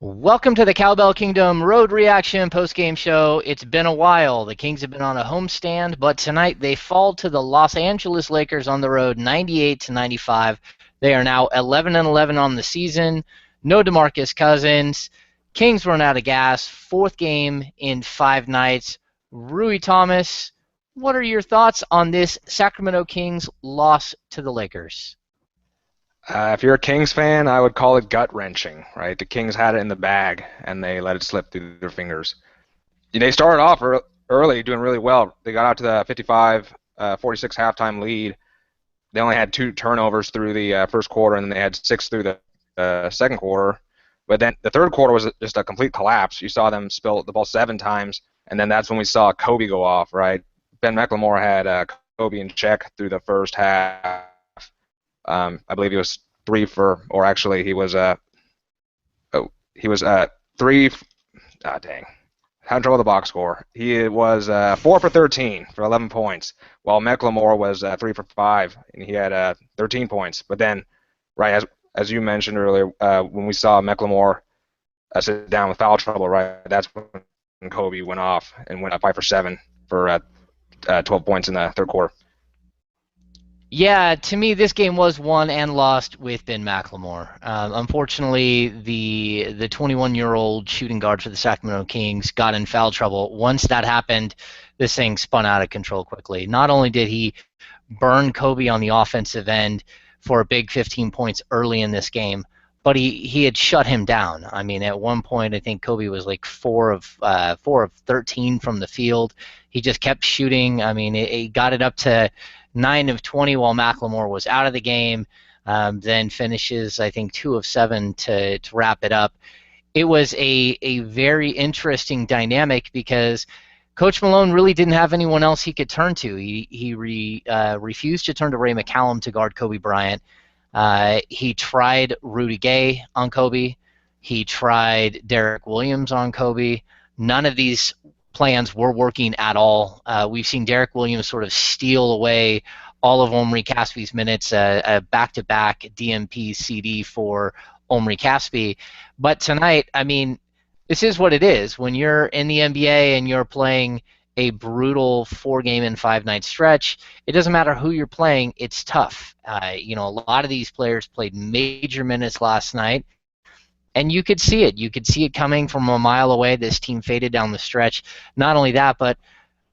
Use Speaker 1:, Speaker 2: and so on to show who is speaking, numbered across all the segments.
Speaker 1: Welcome to the Cowbell Kingdom Road Reaction Postgame Show. It's been a while. The Kings have been on a homestand, but tonight they fall to the Los Angeles Lakers on the road, 98-95. They are now 11-11 on the season. No DeMarcus Cousins. Kings run out of gas. Fourth game in 5 nights. Rui Thomas, what are your thoughts on this Sacramento Kings loss to the Lakers?
Speaker 2: If you're a Kings fan, I would call it gut-wrenching, right? The Kings had it in the bag, and they let it slip through their fingers. They started off early, doing really well. They got out to the 55-46 halftime lead. They only had 2 turnovers through the first quarter, and then they had 6 through the second quarter. But then the third quarter was just a complete collapse. You saw them spill the ball 7 times, and then that's when we saw Kobe go off, right? Ben McLemore had Kobe in check through the first half. I believe he was 3 for, or actually he was 3. Dang, had trouble with the box score. He was 4 for 13 for 11 points, while McLemore was 3 for 5 and he had 13 points. But then, right as you mentioned earlier, when we saw McLemore sit down with foul trouble, right, that's when Kobe went off and went 5 for 7 for 12 points in the third quarter.
Speaker 1: Yeah, to me, this game was won and lost with Ben McLemore. Unfortunately, the 21-year-old shooting guard for the Sacramento Kings got in foul trouble. Once that happened, this thing spun out of control quickly. Not only did he burn Kobe on the offensive end for a big 15 points early in this game, but he had shut him down. I mean, at one point, I think Kobe was like 4 of 13 from the field. He just kept shooting. I mean, he got it up to 9 of 20 while McLemore was out of the game. Then finishes, I think, 2 of 7 to wrap it up. It was a very interesting dynamic because Coach Malone really didn't have anyone else he could turn to. He refused to turn to Ray McCallum to guard Kobe Bryant. He tried Rudy Gay on Kobe. He tried Derek Williams on Kobe. None of these plans were working at all. We've seen Derek Williams sort of steal away all of Omri Caspi's minutes, a back-to-back DMP CD for Omri Caspi. But tonight, I mean, this is what it is. When you're in the NBA and you're playing a brutal 4-game and 5-night stretch, it doesn't matter who you're playing, it's tough. A lot of these players played major minutes last night, and you could see it. You could see it coming from a mile away. This team faded down the stretch. Not only that, but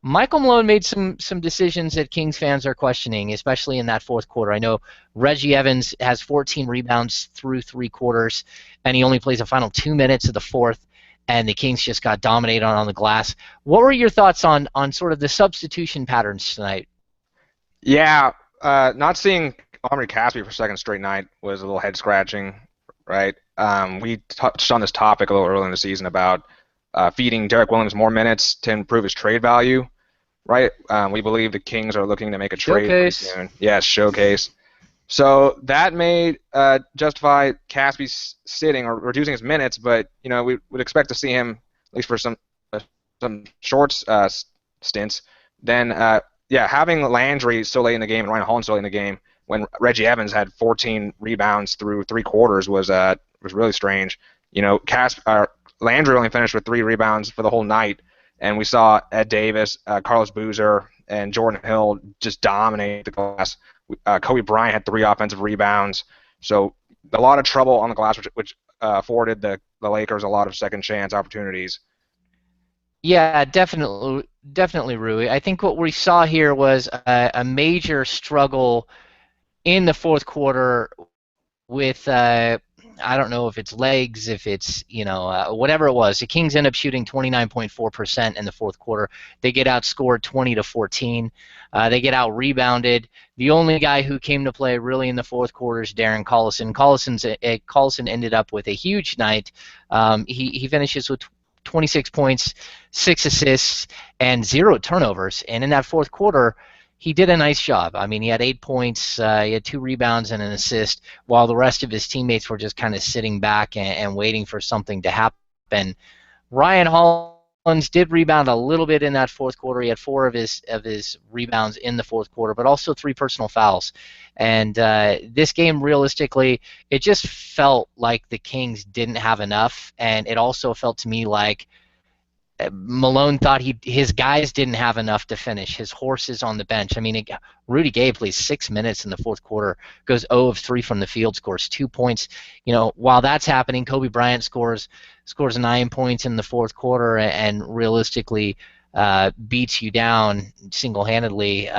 Speaker 1: Michael Malone made some decisions that Kings fans are questioning, especially in that fourth quarter. I know Reggie Evans has 14 rebounds through 3 quarters, and he only plays the final 2 minutes of the fourth, and the Kings just got dominated on the glass. What were your thoughts on sort of the substitution patterns tonight?
Speaker 2: Yeah, not seeing Omri Caspi for second straight night was a little head scratching, right? We touched on this topic a little early in the season about feeding Derek Williams more minutes to improve his trade value, right? We believe the Kings are looking to make a trade pretty soon. Yes, showcase. So that may justify Caspi sitting or reducing his minutes, but we would expect to see him at least for some short stints. Then having Landry so late in the game and Ryan Holland so late in the game when Reggie Evans had 14 rebounds through 3 quarters was really strange. Landry only finished with 3 rebounds for the whole night, and we saw Ed Davis, Carlos Boozer, and Jordan Hill just dominate the glass. Kobe Bryant had 3 offensive rebounds, so a lot of trouble on the glass, which afforded the Lakers a lot of second chance opportunities.
Speaker 1: Yeah, definitely, Rui. I think what we saw here was a major struggle in the fourth quarter with I don't know if it's legs, if it's whatever it was. The Kings end up shooting 29.4% in the fourth quarter. They get outscored 20-14. They get out rebounded. The only guy who came to play really in the fourth quarter is Darren Collison. Collison ended up with a huge night. He finishes with 26 points, 6 assists, and 0 turnovers. And in that fourth quarter, he did a nice job. I mean, he had 8 points, he had 2 rebounds and an assist, while the rest of his teammates were just kind of sitting back and waiting for something to happen. Ryan Hall Mullins did rebound a little bit in that fourth quarter. He had four of his rebounds in the fourth quarter, but also three personal fouls. And this game, realistically, it just felt like the Kings didn't have enough, and it also felt to me like Malone thought his guys didn't have enough to finish. His horses on the bench. I mean, Rudy Gay plays 6 minutes in the fourth quarter, goes 0 of 3 from the field, scores 2 points. While that's happening, Kobe Bryant scores 9 points in the fourth quarter and realistically beats you down single-handedly.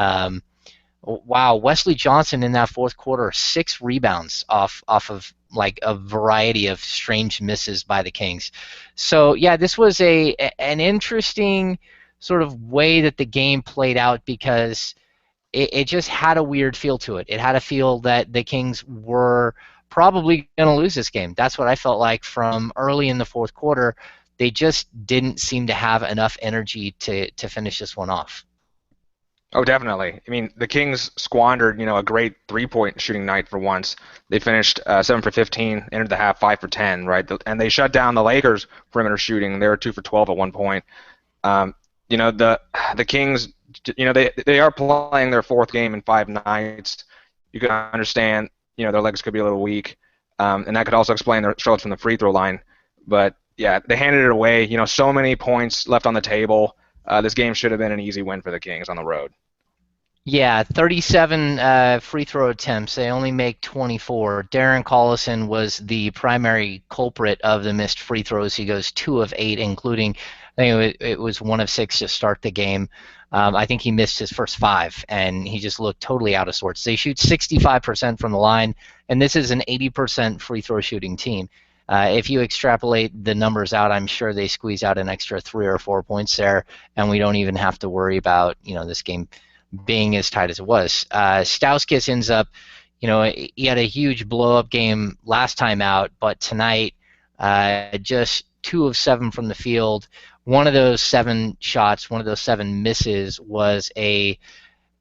Speaker 1: Wow, Wesley Johnson in that fourth quarter, 6 rebounds off of like a variety of strange misses by the Kings. So yeah, this was an interesting sort of way that the game played out because it just had a weird feel to it. It had a feel that the Kings were probably going to lose this game. That's what I felt like from early in the fourth quarter. They just didn't seem to have enough energy to finish this one off.
Speaker 2: Oh, definitely. I mean, the Kings squandered, a great three-point shooting night for once. They finished 7 for 15, entered the half 5 for 10, right? And they shut down the Lakers' perimeter shooting. They were 2 for 12 at one point. Um, the Kings, they are playing their fourth game in 5 nights. You can understand, their legs could be a little weak, and that could also explain their struggles from the free throw line. But yeah, they handed it away. So many points left on the table. This game should have been an easy win for the Kings on the road.
Speaker 1: Yeah, 37 free throw attempts. They only make 24. Darren Collison was the primary culprit of the missed free throws. He goes 2 of 8, including, I think it was 1 of 6 to start the game. I think he missed his first 5, and he just looked totally out of sorts. They shoot 65% from the line, and this is an 80% free throw shooting team. If you extrapolate the numbers out, I'm sure they squeeze out an extra 3 or 4 points there, and we don't even have to worry about this game being as tight as it was. Stauskas ends up, he had a huge blow-up game last time out, but tonight, just 2 of 7 from the field. One of those 7 shots, one of those 7 misses was a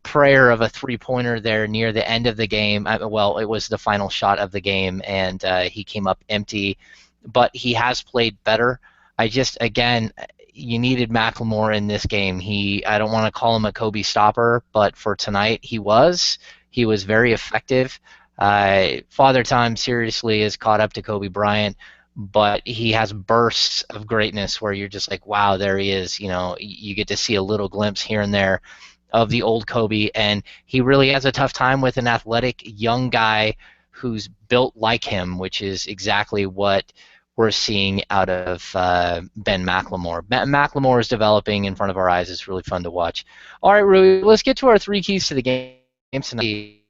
Speaker 1: prayer of a three-pointer there near the end of the game. Well, it was the final shot of the game, and he came up empty. But he has played better. Again, you needed McLemore in this game. I don't want to call him a Kobe stopper, but for tonight, he was. He was very effective. Father Time seriously is caught up to Kobe Bryant, but he has bursts of greatness where you're just like, wow, there he is. You get to see a little glimpse here and there of the old Kobe, and he really has a tough time with an athletic young guy who's built like him, which is exactly what we're seeing out of Ben McLemore. McLemore is developing in front of our eyes. It's really fun to watch. All right, Rui, let's get to our 3 keys to the game tonight.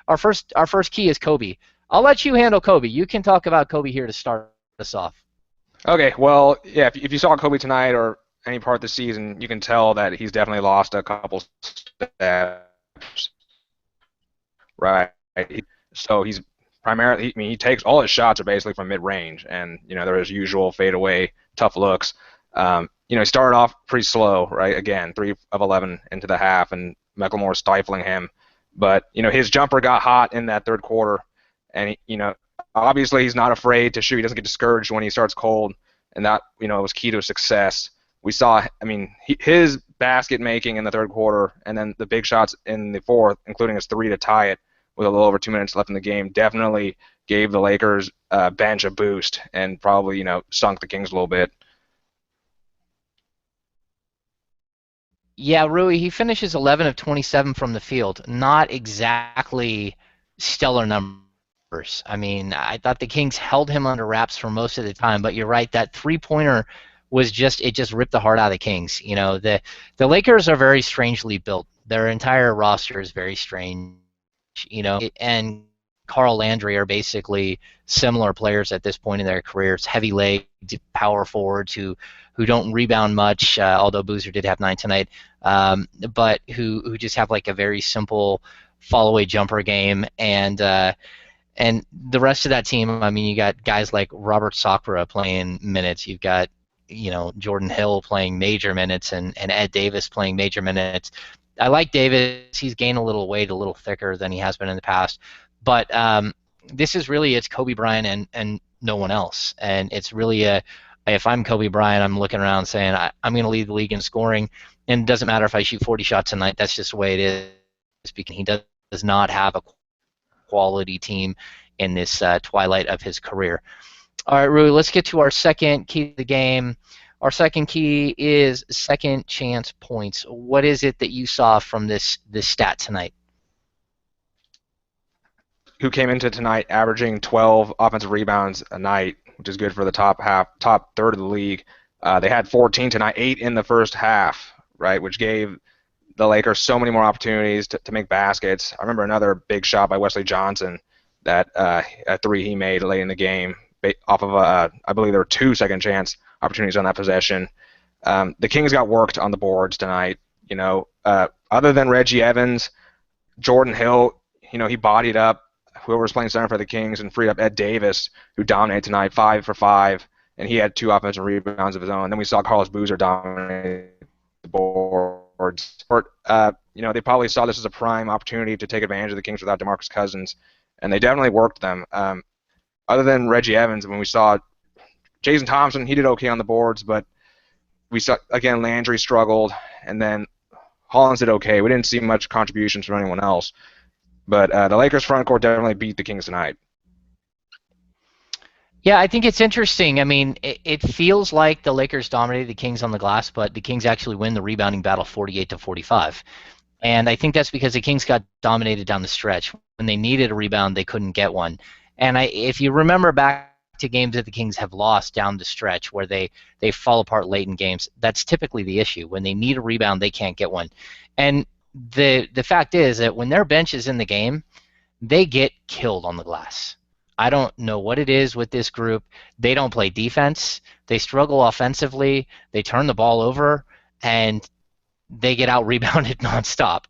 Speaker 1: Our first key is Kobe. I'll let you handle Kobe. You can talk about Kobe here to start us off.
Speaker 2: Okay, well, yeah, if you saw Kobe tonight or any part of the season, you can tell that he's definitely lost a couple steps, right? So he's primarily, he takes all his shots are basically from mid-range, and they're his usual fadeaway, tough looks. He started off pretty slow, right? Again, 3 of 11 into the half, and McLemore stifling him. But his jumper got hot in that third quarter, and obviously he's not afraid to shoot. He doesn't get discouraged when he starts cold, and that was key to his success. We saw, his basket making in the third quarter, and then the big shots in the fourth, including his 3 to tie it with a little over 2 minutes left in the game, definitely gave the Lakers bench a boost and probably sunk the Kings a little bit.
Speaker 1: Yeah, Rui, he finishes 11 of 27 from the field. Not exactly stellar numbers. I thought the Kings held him under wraps for most of the time, but you're right, that three-pointer was just ripped the heart out of the Kings. The Lakers are very strangely built. Their entire roster is very strange. And Carl Landry are basically similar players at this point in their careers, heavy-legged power forwards who don't rebound much, although Boozer did have 9 tonight, but who just have like a very simple fall-away jumper game, and the rest of that team, you got guys like Robert Sacra playing minutes, you've got Jordan Hill playing major minutes, and Ed Davis playing major minutes. I like Davis. He's gained a little weight, a little thicker than he has been in the past. But this is really, it's Kobe Bryant and no one else. And it's really a if I'm Kobe Bryant, I'm looking around saying I'm going to lead the league in scoring, and it doesn't matter if I shoot 40 shots tonight. That's just the way it is. Because he does not have a quality team in this twilight of his career. All right, Rui, let's get to our second key to the game. Our second key is second chance points. What is it that you saw from this stat tonight?
Speaker 2: Who came into tonight averaging 12 offensive rebounds a night, which is good for the top third of the league. They had 14 tonight, 8 in the first half, right, which gave the Lakers so many more opportunities to make baskets. I remember another big shot by Wesley Johnson, that a three he made late in the game off of I believe there were 2 second chance opportunities on that possession. The Kings got worked on the boards tonight. Other than Reggie Evans, Jordan Hill, he bodied up whoever was playing center for the Kings and freed up Ed Davis, who dominated tonight, 5 for 5, and he had 2 offensive rebounds of his own. Then we saw Carlos Boozer dominate the boards. They probably saw this as a prime opportunity to take advantage of the Kings without DeMarcus Cousins, and they definitely worked them. Other than Reggie Evans, when we saw Jason Thompson, he did okay on the boards, but we saw, again, Landry struggled, and then Hollins did okay. We didn't see much contributions from anyone else. But the Lakers front court definitely beat the Kings tonight.
Speaker 1: Yeah, I think it's interesting. I mean, it feels like the Lakers dominated the Kings on the glass, but the Kings actually win the rebounding battle 48-45. And I think that's because the Kings got dominated down the stretch. When they needed a rebound, they couldn't get one. And if you remember back to games that the Kings have lost down the stretch where they fall apart late in games, that's typically the issue. When they need a rebound, they can't get one. And the fact is that when their bench is in the game, they get killed on the glass. I don't know what it is with this group. They don't play defense. They struggle offensively. They turn the ball over, and they get out rebounded nonstop.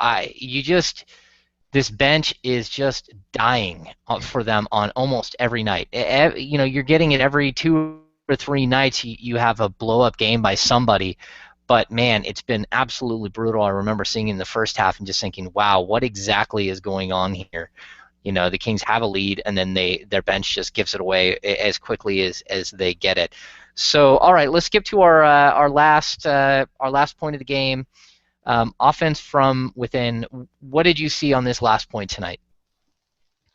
Speaker 1: This bench is just dying for them on almost every night. You're getting it every 2 or 3 nights. You have a blow up game by somebody. But, man, it's been absolutely brutal. I remember seeing in the first half and just thinking, wow, what exactly is going on here? The Kings have a lead, and then their bench just gives it away as quickly as they get it. So, all right, let's skip to our last point of the game. Offense from within. What did you see on this last point tonight?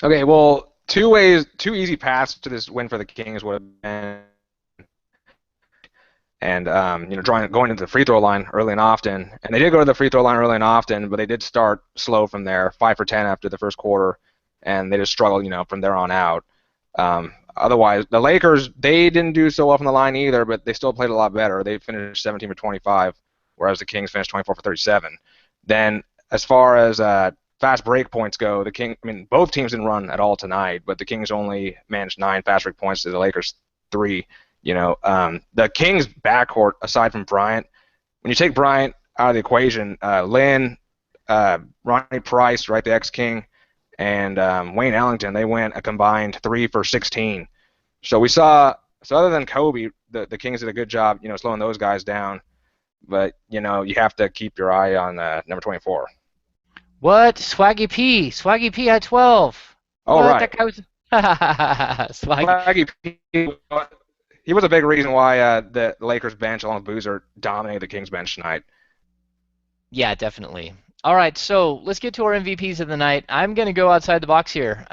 Speaker 2: Okay, well, two easy paths to this win for the Kings would have been, and going into the free throw line early and often, and they did go to the free throw line early and often, but they did start slow from there, 5 for 10 after the first quarter, and they just struggled, from there on out. Otherwise, the Lakers, they didn't do so well from the line either, but they still played a lot better. They finished 17 for 25, whereas the Kings finished 24 for 37. Then, as far as fast break points go, both teams didn't run at all tonight, but the Kings only managed 9 fast break points to the Lakers 3. The Kings backcourt, aside from Bryant, when you take Bryant out of the equation, Lynn, Ronnie Price, right, the ex-King, and Wayne Ellington, they went a combined 3 for 16. So other than Kobe, the Kings did a good job, slowing those guys down. But, you have to keep your eye on number 24.
Speaker 1: What? Swaggy P at 12.
Speaker 2: Oh,
Speaker 1: what?
Speaker 2: right.
Speaker 1: That guy was...
Speaker 2: Swaggy P, he was a big reason why the Lakers bench, along with Boozer, dominated the Kings bench tonight.
Speaker 1: Yeah, definitely. All right, so let's get to our MVPs of the night. I'm going to go outside the box here.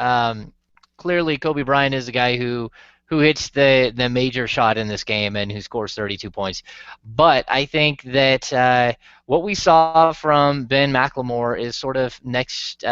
Speaker 1: Clearly, Kobe Bryant is the guy who hits the major shot in this game and who scores 32 points. But I think that what we saw from Ben McLemore is sort of next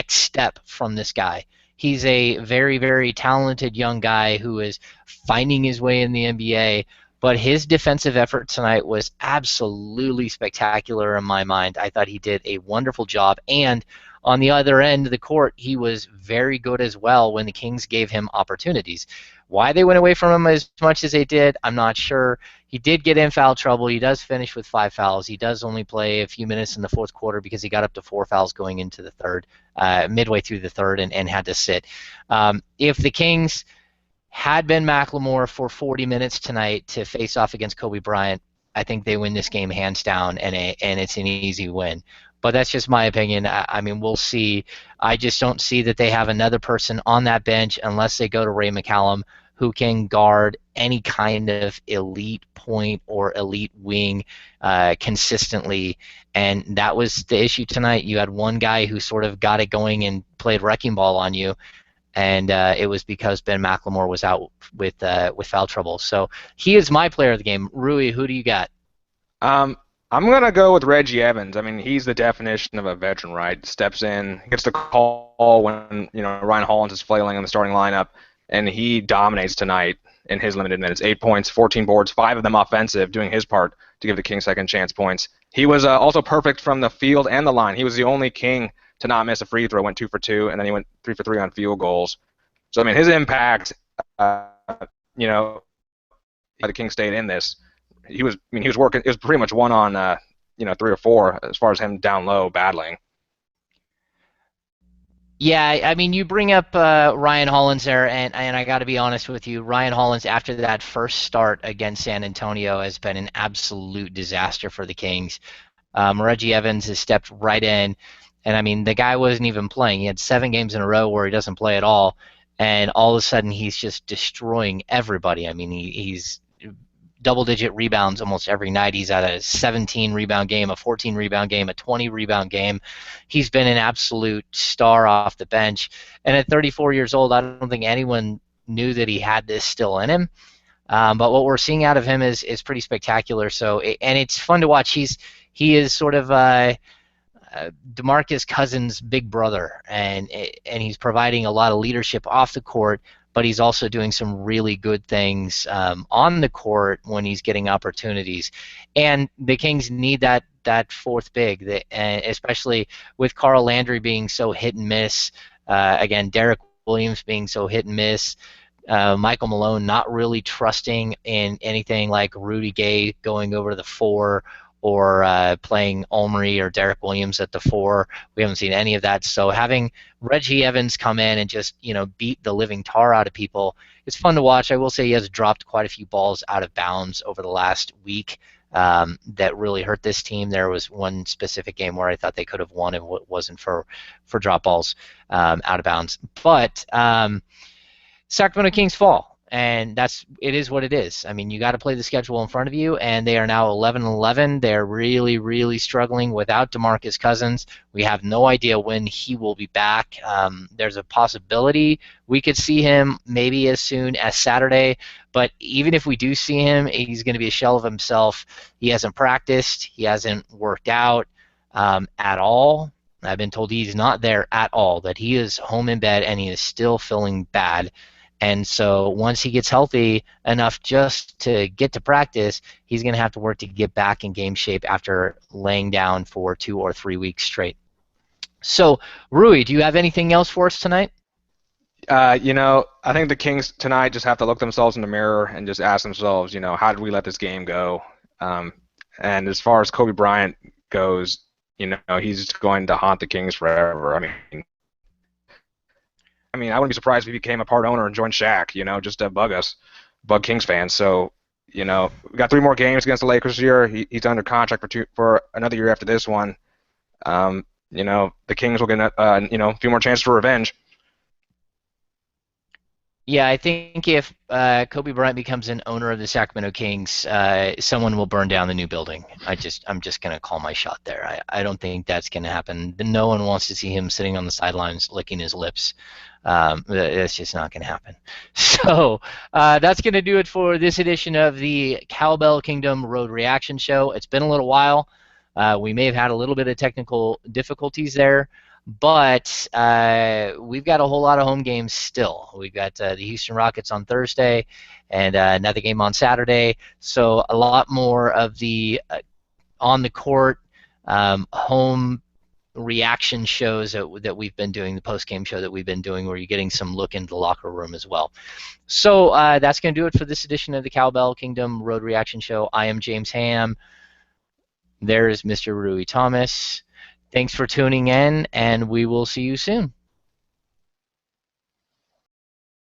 Speaker 1: step from this guy. He's a very, very talented young guy who is finding his way in the NBA. But his defensive effort tonight was absolutely spectacular in my mind. I thought he did a wonderful job. And on the other end of the court, he was very good as well when the Kings gave him opportunities. Why they went away from him as much as they did, I'm not sure. He did get in foul trouble. He does finish with 5 fouls. He does only play a few minutes in the fourth quarter because he got up to 4 fouls going into the third, midway through the third, and had to sit. If the Kings had Ben McLemore for 40 minutes tonight to face off against Kobe Bryant, I think they win this game hands down, and it's an easy win. But that's just my opinion. I mean, we'll see. I just don't see that they have another person on that bench unless they go to Ray McCallum, who can guard any kind of elite point or elite wing consistently. And that was the issue tonight. You had one guy who sort of got it going and played wrecking ball on you, and it was because Ben McLemore was out with foul trouble. So he is my player of the game. Rui, who do you got?
Speaker 2: Um, I'm gonna go with Reggie Evans. I mean, he's the definition of a veteran, right? Steps in, gets the call when Ryan Hollins is flailing in the starting lineup, and he dominates tonight in his limited minutes. 8 points, 14 boards, 5 of them offensive, doing his part to give the Kings second chance points. He was also perfect from the field and the line. He was the only King to not miss a free throw. Went 2 for 2, and then he went 3 for 3 on field goals. So I mean, his impact, uh, you know, the Kings stayed in this. He was working. It was pretty much 1 on 3 or 4 as far as him down low battling.
Speaker 1: Yeah, I mean, you bring up Ryan Hollins there, and I got to be honest with you, Ryan Hollins, after that first start against San Antonio, has been an absolute disaster for the Kings. Reggie Evans has stepped right in, and I mean, the guy wasn't even playing. He had 7 games in a row where he doesn't play at all, and all of a sudden he's just destroying everybody. I mean, he's double-digit rebounds almost every night. He's at a 17 rebound game, a 14 rebound game, a 20 rebound game. He's been an absolute star off the bench. And at 34 years old, I don't think anyone knew that he had this still in him. But what we're seeing out of him is pretty spectacular. So, and it's fun to watch. He is sort of DeMarcus Cousins' big brother, and he's providing a lot of leadership off the court, but he's also doing some really good things on the court when he's getting opportunities. And the Kings need that fourth big, especially with Carl Landry being so hit and miss. Again, Derek Williams being so hit and miss. Michael Malone not really trusting in anything like Rudy Gay going over to the 4 or playing Omri or Derek Williams at the 4. We haven't seen any of that. So having Reggie Evans come in and just beat the living tar out of people, it's fun to watch. I will say he has dropped quite a few balls out of bounds over the last week that really hurt this team. There was one specific game where I thought they could have won if it wasn't for drop balls out of bounds. But Sacramento Kings fall, and it is what it is. I mean, you got to play the schedule in front of you, and they are now 11-11. They're really, really struggling without DeMarcus Cousins. We have no idea when he will be back. There's a possibility we could see him maybe as soon as Saturday, but even if we do see him, he's going to be a shell of himself. He hasn't practiced. He hasn't worked out at all. I've been told he's not there at all, that he is home in bed and he is still feeling bad. And so once he gets healthy enough just to get to practice, he's going to have to work to get back in game shape after laying down for 2 or 3 weeks straight. So, Rui, do you have anything else for us tonight?
Speaker 2: I think the Kings tonight just have to look themselves in the mirror and just ask themselves, how did we let this game go? And as far as Kobe Bryant goes, he's going to haunt the Kings forever. I wouldn't be surprised if he became a part owner and joined Shaq, just to bug Kings fans. So, we got 3 more games against the Lakers this year. He's under contract for another year after this one. The Kings will get a few more chances for revenge.
Speaker 1: Yeah, I think if Kobe Bryant becomes an owner of the Sacramento Kings, someone will burn down the new building. I'm just going to call my shot there. I don't think that's going to happen. No one wants to see him sitting on the sidelines licking his lips. That's just not going to happen. So that's going to do it for this edition of the Cowbell Kingdom Road Reaction Show. It's been a little while. We may have had a little bit of technical difficulties there, but we've got a whole lot of home games still. We've got the Houston Rockets on Thursday and another game on Saturday. So a lot more of the on-the-court home reaction shows that we've been doing, the post-game show that we've been doing, where you're getting some look into the locker room as well. So that's going to do it for this edition of the Cowbell Kingdom Road Reaction Show. I am James Ham. There's Mr. Rui Thomas. Thanks for tuning in, and we will see you soon.